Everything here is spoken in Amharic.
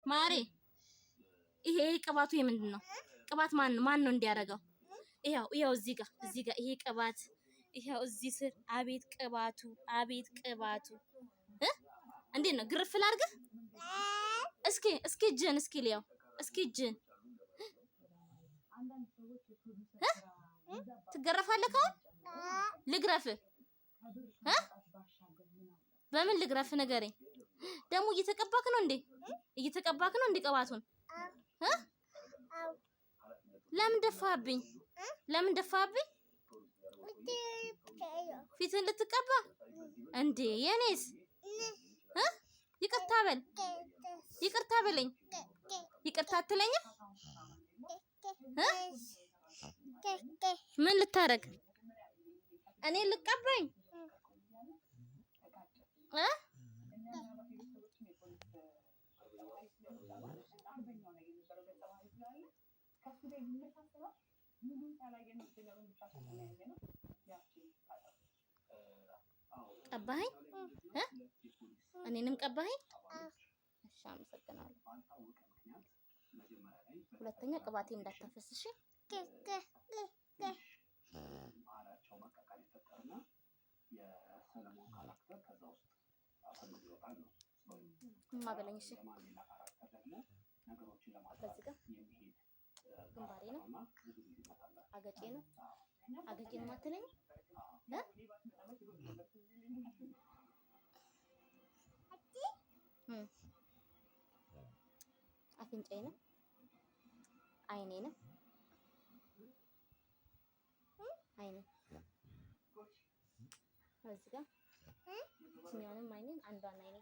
ማሬ ይሄ ቅባቱ የምንድን ነው? ቅባት ማን ነው እንዲያረጋው? ይሄው እዚህ ጋር ይሄ ቅባት ይሄው እዚህ ስር አቤት ቅባቱ እንዴት ነው ግርፍ ላድርግህ? እስኪ እጅን እስኪ ሊያው እስኪ እጅን ትገረፋለህ? አሁን ልግረፍህ? በምን ልግረፍ ንገረኝ። ደግሞ እየተቀባክ ነው እንዴ? ቅባቱን ለምን ደፋብኝ? ፊትን ልትቀባ እንዴ? የኔስ ይቅርታ በለኝ። ይቅርታ አትለኝም? ምን ልታረግ? እኔ ልቀባኝ? ቀባኸኝ? እኔንም ቀባኸኝ? እሺ አመሰግናለሁ። ሁለተኛ ቅባቴ እንዳታፈስሽ። ማበለኝ እሺ። በዚህ ጋር ግንባሬ ነው አገጬ ነው የማትለኝ? አፍንጫዬ ነው አይኔ ነው እዚህ ጋር እኛንም አይኔን አንዷን አይኔ